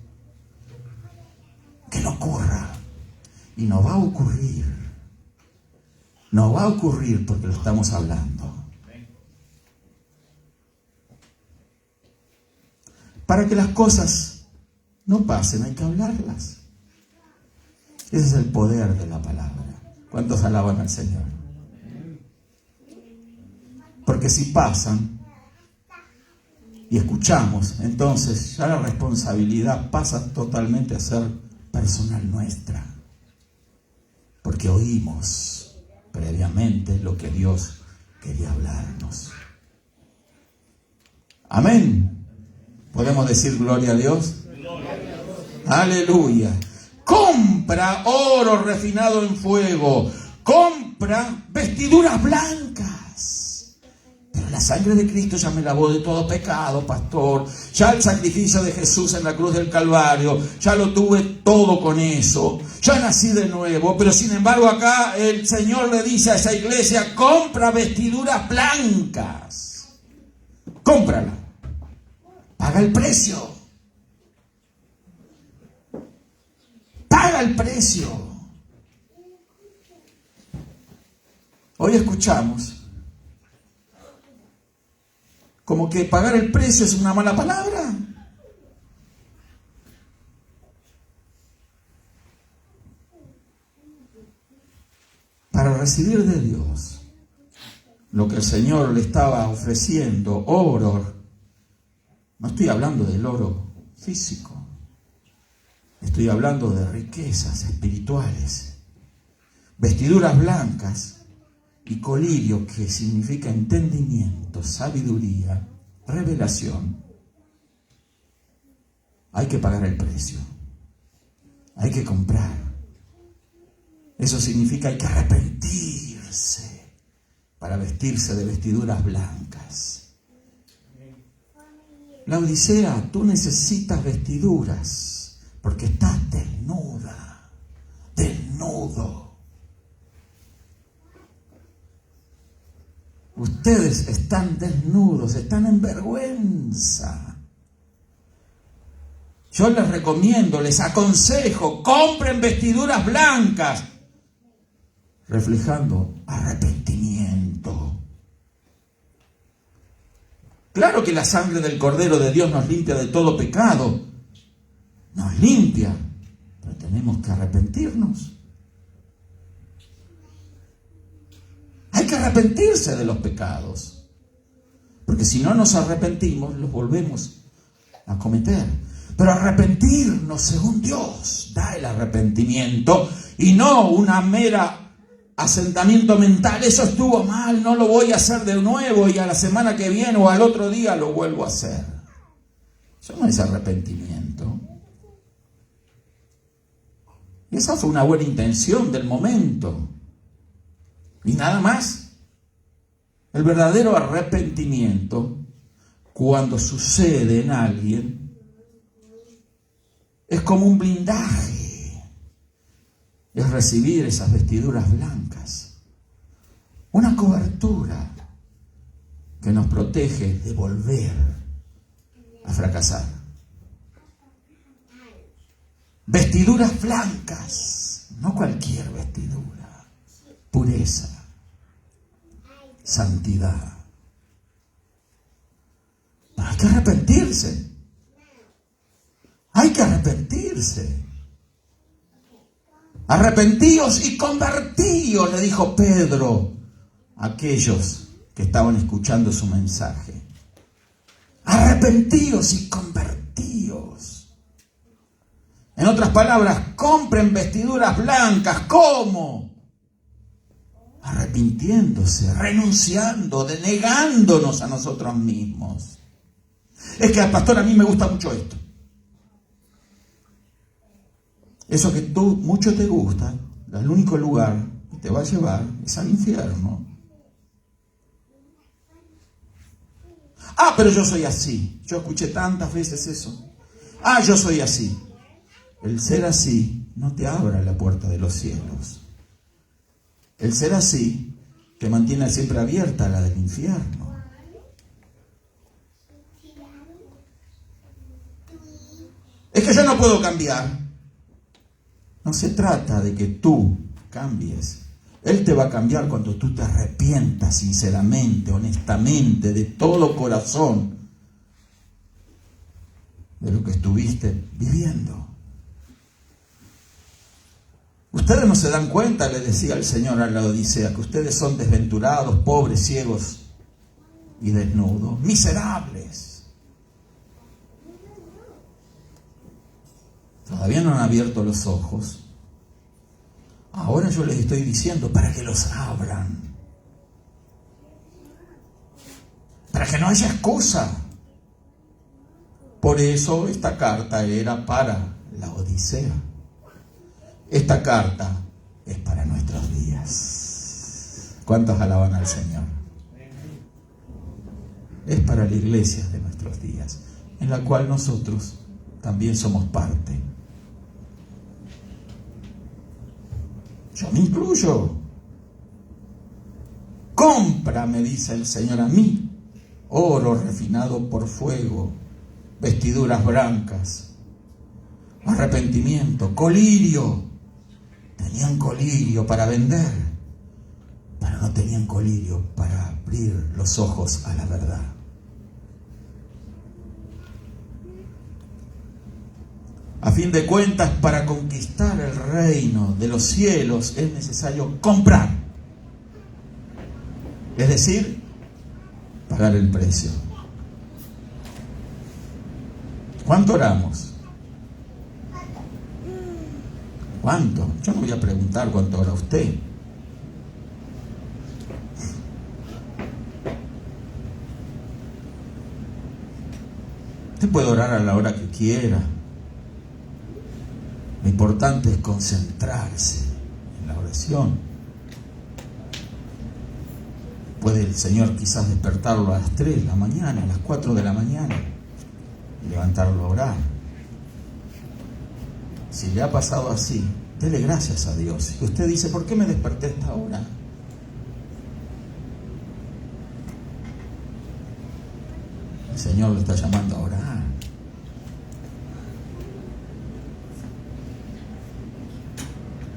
Que no ocurra. Y no va a ocurrir. No va a ocurrir porque lo estamos hablando. Para que las cosas no pasen, hay que hablarlas. Ese es el poder de la palabra. ¿Cuántos alaban al Señor? Porque si pasan y escuchamos, entonces ya la responsabilidad pasa totalmente a ser personal nuestra. Porque oímos previamente lo que Dios quería hablarnos. Amén. ¿Podemos decir gloria a Dios? Gloria a Dios. Aleluya. Compra oro refinado en fuego. Compra vestiduras blancas. Pero la sangre de Cristo ya me lavó de todo pecado, pastor. Ya el sacrificio de Jesús en la cruz del Calvario, ya lo tuve todo con eso. Ya nací de nuevo. Pero sin embargo acá el Señor le dice a esa iglesia: compra vestiduras blancas. Cómprala. Paga el precio. Paga el precio. Hoy escuchamos como que pagar el precio es una mala palabra. Para recibir de Dios lo que el Señor le estaba ofreciendo, oro, no estoy hablando del oro físico, estoy hablando de riquezas espirituales, vestiduras blancas y colirio, que significa entendimiento, sabiduría, revelación. Hay que pagar el precio, hay que comprar. Eso significa hay que arrepentirse para vestirse de vestiduras blancas. La Odisea, tú necesitas vestiduras porque estás desnuda, desnudo. Ustedes están desnudos, están en vergüenza. Yo les recomiendo, les aconsejo, compren vestiduras blancas, reflejando arrepentimiento. Claro que la sangre del Cordero de Dios nos limpia de todo pecado, nos limpia, pero tenemos que arrepentirnos. Hay que arrepentirse de los pecados, porque si no nos arrepentimos, los volvemos a cometer. Pero arrepentirnos según Dios da el arrepentimiento, y no una mera asentamiento mental, eso estuvo mal, no lo voy a hacer de nuevo y a la semana que viene o al otro día lo vuelvo a hacer. Eso no es arrepentimiento. Y esa fue una buena intención del momento. Y nada más. El verdadero arrepentimiento, cuando sucede en alguien, es como un blindaje. Es recibir esas vestiduras blancas. Una cobertura que nos protege de volver a fracasar. Vestiduras blancas, no cualquier vestidura. Pureza, santidad. Pero hay que arrepentirse. Hay que arrepentirse. Arrepentíos y convertíos, le dijo Pedro a aquellos que estaban escuchando su mensaje. Arrepentíos y convertíos. En otras palabras, compren vestiduras blancas. ¿Cómo? Arrepintiéndose, renunciando, denegándonos a nosotros mismos. Es que, pastor, a mí me gusta mucho esto. Eso que tú mucho te gusta, el único lugar que te va a llevar es al infierno. Ah, pero yo soy así. Yo escuché tantas veces eso. Ah, yo soy así. El ser así no te abra la puerta de los cielos. El ser así te mantiene siempre abierta la del infierno. Es que yo no puedo cambiar. No se trata de que tú cambies. Él te va a cambiar cuando tú te arrepientas sinceramente, honestamente, de todo corazón de lo que estuviste viviendo. Ustedes no se dan cuenta, le decía el Señor a la Odisea, que ustedes son desventurados, pobres, ciegos y desnudos, miserables. Todavía no han abierto los ojos. Ahora yo les estoy diciendo para que los abran. Para que no haya excusa. Por eso esta carta era para la Odisea. Esta carta es para nuestros días. ¿Cuántos alaban al Señor? Es para la iglesia de nuestros días, en la cual nosotros también somos parte. Yo me incluyo. Compra, me dice el Señor a mí, oro refinado por fuego, vestiduras blancas, arrepentimiento, colirio. Tenían colirio para vender, pero no tenían colirio para abrir los ojos a la verdad. A fin de cuentas, para conquistar el reino de los cielos es necesario comprar. Es decir, pagar el precio. ¿Cuánto oramos? ¿Cuánto? Yo no voy a preguntar cuánto ora usted. Usted puede orar a la hora que quiera. Lo importante es concentrarse en la oración. Puede el Señor quizás despertarlo a las 3 de la mañana, a las 4 de la mañana, y levantarlo a orar. Si le ha pasado así, dele gracias a Dios. Y usted dice, ¿por qué me desperté a esta hora? El Señor lo está llamando a orar.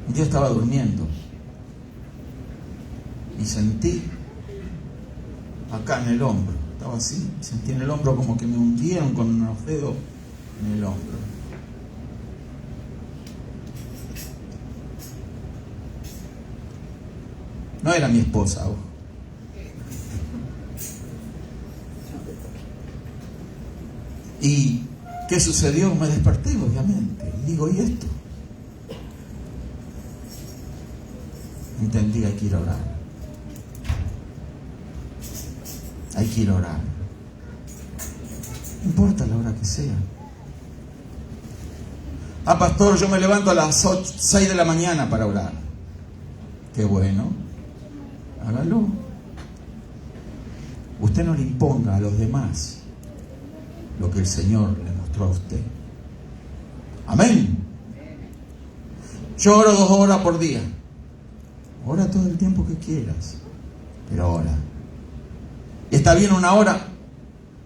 Un día estaba durmiendo y sentí acá en el hombro, estaba así, sentí en el hombro como que me hundieron con unos dedos en el hombro. No era mi esposa, ojo. ¿Y qué sucedió? Me desperté, obviamente. Y digo, ¿y esto? entendí, hay que ir a orar. Hay que ir a orar. No importa la hora que sea. Ah, pastor, yo me levanto a las 6 de la mañana para orar. Qué bueno. Hágalo. Usted no le imponga a los demás lo que el Señor le mostró a usted. Amén. Yo oro 2 horas por día. Ora todo el tiempo que quieras, pero ora. ¿Está bien 1 hora?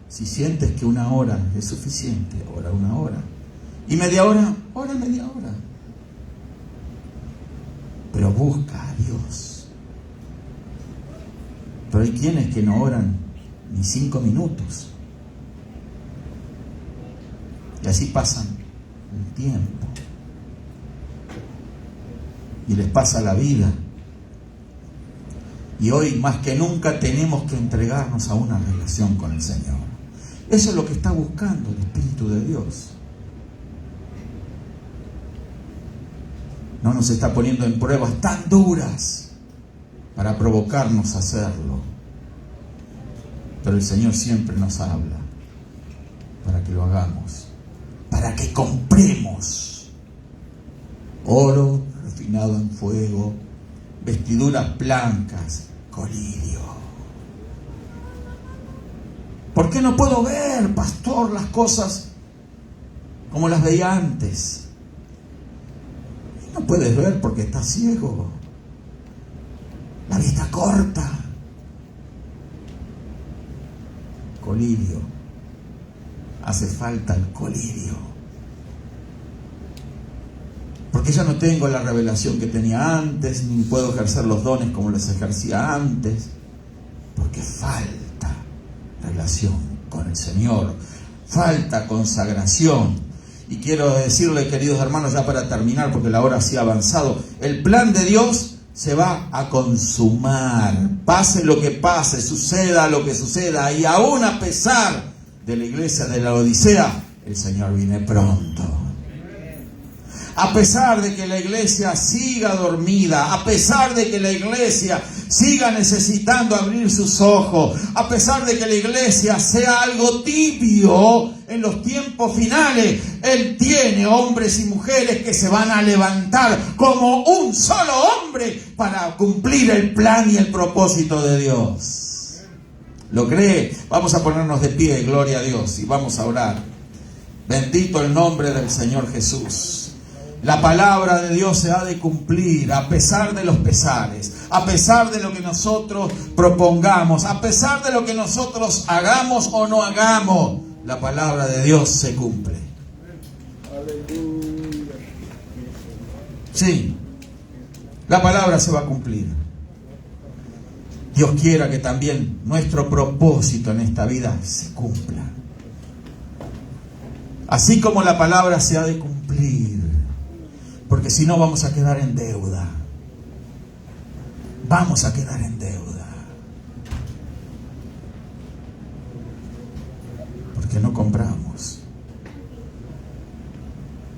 Si sientes que 1 hora es suficiente, ora 1 hora. ¿Y media hora? Ora media hora. Pero busca a Dios. Pero hay quienes que no oran ni 5 minutos. Y así pasan un tiempo. Y les pasa la vida. Y hoy más que nunca tenemos que entregarnos a una relación con el Señor. Eso es lo que está buscando el Espíritu de Dios. No nos está poniendo en pruebas tan duras para provocarnos a hacerlo. Pero el Señor siempre nos habla para que lo hagamos, para que compremos oro refinado en fuego, vestiduras blancas, colirio. ¿Por qué no puedo ver, pastor, las cosas como las veía antes? No puedes ver porque estás ciego. La vista corta. Colirio. Hace falta el colirio. Porque ya no tengo la revelación que tenía antes, ni puedo ejercer los dones como los ejercía antes. Porque falta relación con el Señor. Falta consagración. Y quiero decirle, queridos hermanos, ya para terminar, porque la hora sí ha avanzado, el plan de Dios se va a consumar. Pase lo que pase, suceda lo que suceda, y aún a pesar de la iglesia de la Odisea, el Señor viene pronto. A pesar de que la iglesia siga dormida, a pesar de que la iglesia siga necesitando abrir sus ojos, a pesar de que la iglesia sea algo tibio en los tiempos finales, Él tiene hombres y mujeres que se van a levantar como un solo hombre para cumplir el plan y el propósito de Dios. ¿Lo cree? Vamos a ponernos de pie, gloria a Dios, y vamos a orar. Bendito el nombre del Señor Jesús. La palabra de Dios se ha de cumplir a pesar de los pesares, a pesar de lo que nosotros propongamos, a pesar de lo que nosotros hagamos o no hagamos. La palabra de Dios se cumple. Sí, la palabra se va a cumplir. Dios quiera que también nuestro propósito en esta vida se cumpla. Así como la palabra se ha de cumplir. Porque si no vamos a quedar en deuda. Vamos a quedar en deuda. Porque no compramos.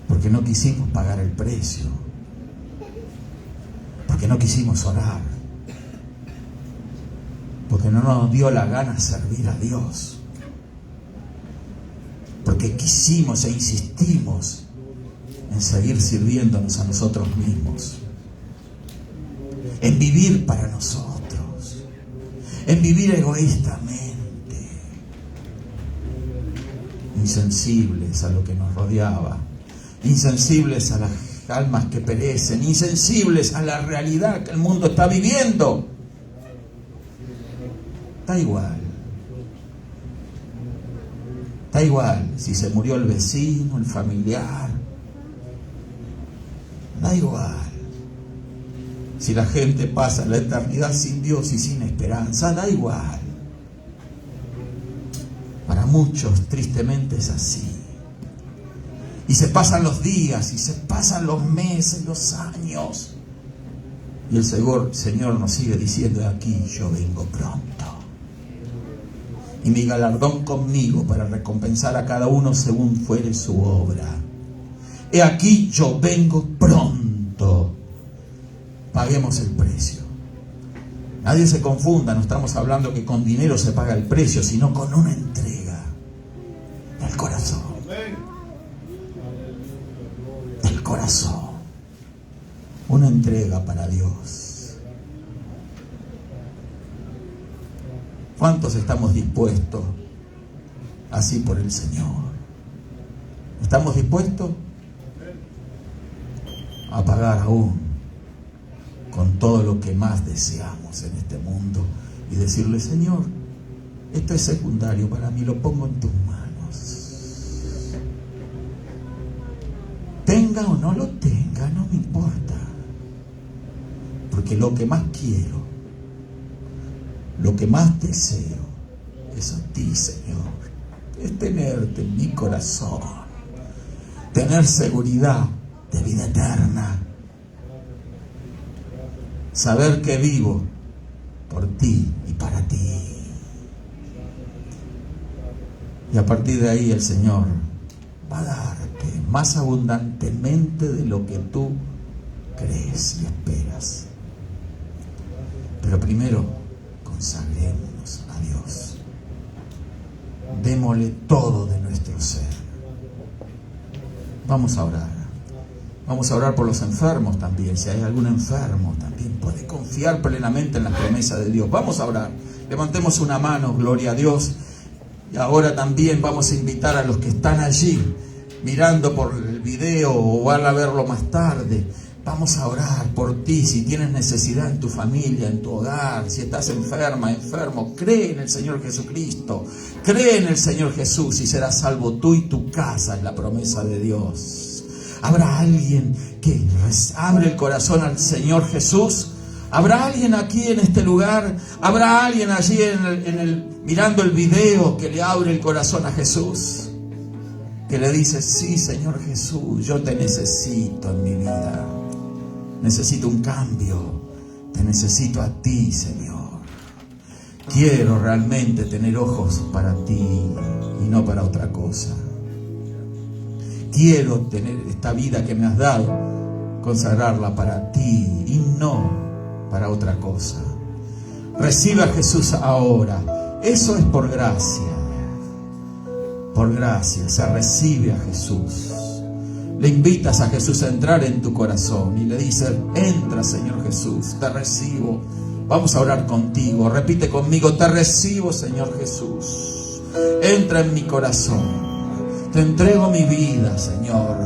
Porque no quisimos pagar el precio. Porque no quisimos orar. Porque no nos dio la gana servir a Dios. Porque quisimos e insistimos en seguir sirviéndonos a nosotros mismos, en vivir para nosotros, en vivir egoístamente, insensibles a lo que nos rodeaba, insensibles a las almas que perecen, insensibles a la realidad que el mundo está viviendo. Da igual si se murió el vecino, el familiar. Da igual si la gente pasa la eternidad sin Dios y sin esperanza. Da igual. Para muchos tristemente es así. Y se pasan los días, y se pasan los meses, los años, y el Señor nos sigue diciendo: aquí yo vengo pronto, y mi galardón conmigo para recompensar a cada uno según fuere su obra. He aquí yo vengo pronto. paguemos el precio. Nadie se confunda, no estamos hablando que con dinero se paga el precio, sino con una entrega del corazón. Del corazón. Una entrega para Dios. ¿Cuántos estamos dispuestos así por el Señor? ¿Estamos dispuestos a pagar aún con todo lo que más deseamos en este mundo y decirle: Señor, esto es secundario para mí, lo pongo en tus manos? Tenga o no lo tenga, no me importa, porque lo que más quiero, lo que más deseo es a ti, Señor. Es tenerte en mi corazón, tener seguridad de vida eterna, saber que vivo por ti y para ti. Y a partir de ahí el Señor va a darte más abundantemente de lo que tú crees y esperas. Pero primero, consagrémonos a Dios. Démosle todo de nuestro ser. Vamos a orar. Vamos a orar por los enfermos también. Si hay algún enfermo, también puede confiar plenamente en la promesa de Dios. Vamos a orar. Levantemos una mano, gloria a Dios. Y ahora también vamos a invitar a los que están allí mirando por el video o van a verlo más tarde. Vamos a orar por ti. Si tienes necesidad en tu familia, en tu hogar, si estás enferma, enfermo, cree en el Señor Jesucristo. Cree en el Señor Jesús y serás salvo tú y tu casa, es la promesa de Dios. ¿Habrá alguien que abre el corazón al Señor Jesús? ¿Habrá alguien aquí en este lugar? ¿Habrá alguien allí mirando el video que le abre el corazón a Jesús? Que le dice: sí, Señor Jesús, yo te necesito en mi vida. Necesito un cambio. Te necesito a ti, Señor. Quiero realmente tener ojos para ti y no para otra cosa. Quiero tener esta vida que me has dado, consagrarla para ti y no para otra cosa. Recibe a Jesús ahora. Eso es por gracia. Por gracia se recibe a Jesús. Le invitas a Jesús a entrar en tu corazón y le dices: entra, Señor Jesús, te recibo. Vamos a orar contigo. Repite conmigo: te recibo, Señor Jesús. Entra en mi corazón. Te entrego mi vida, Señor.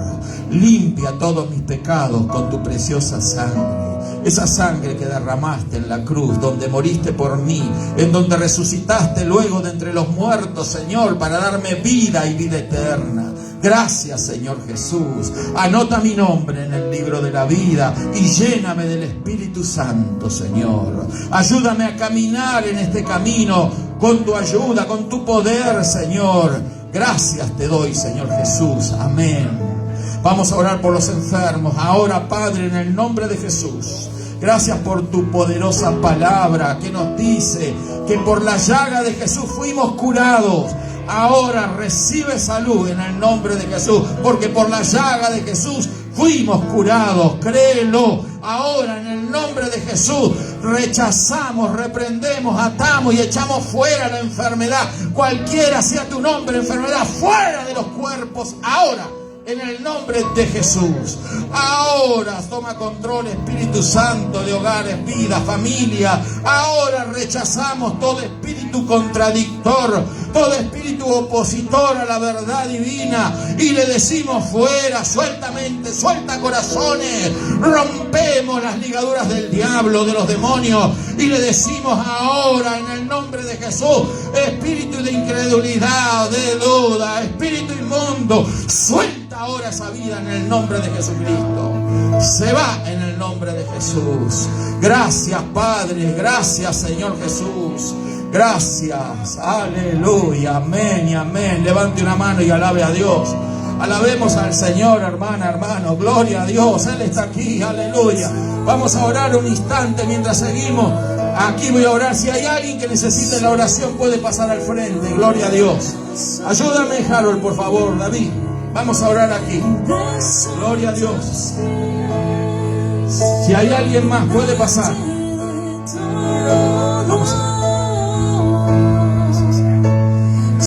Limpia todos mis pecados con tu preciosa sangre. Esa sangre que derramaste en la cruz, donde moriste por mí, en donde resucitaste luego de entre los muertos, Señor, para darme vida y vida eterna. Gracias, Señor Jesús. Anota mi nombre en el libro de la vida y lléname del Espíritu Santo, Señor. Ayúdame a caminar en este camino con tu ayuda, con tu poder, Señor. Gracias te doy, Señor Jesús. Amén. Vamos a orar por los enfermos. Ahora, Padre, en el nombre de Jesús, gracias por tu poderosa palabra que nos dice que por la llaga de Jesús fuimos curados. Ahora recibe salud en el nombre de Jesús, porque por la llaga de Jesús fuimos curados. Créelo. Ahora en el nombre de Jesús rechazamos, reprendemos, atamos y echamos fuera la enfermedad. Cualquiera sea tu nombre, enfermedad, fuera de los cuerpos. Ahora, en el nombre de Jesús. Ahora toma control, Espíritu Santo, de hogares, vida, familia. Ahora rechazamos todo espíritu contradictor, todo espíritu opositor a la verdad divina, y le decimos: fuera, sueltamente, suelta corazones. Rompemos las ligaduras del diablo, de los demonios, y le decimos ahora en el nombre de Jesús: espíritu de incredulidad, de duda, espíritu inmundo, suelta ahora esa vida en el nombre de Jesucristo. Se va en el nombre de Jesús. Gracias, Padre. Gracias, Señor Jesús. Gracias. Aleluya. Amén y amén. Levante una mano y alabe a Dios. Alabemos al Señor, hermana, hermano. Gloria a Dios. Él está aquí. Aleluya. Vamos a orar un instante mientras seguimos. Aquí voy a orar. Si hay alguien que necesite la oración, puede pasar al frente. Gloria a Dios. Ayúdame, Harold, por favor. David. Vamos a orar aquí. Gloria a Dios. Si hay alguien más, puede pasar.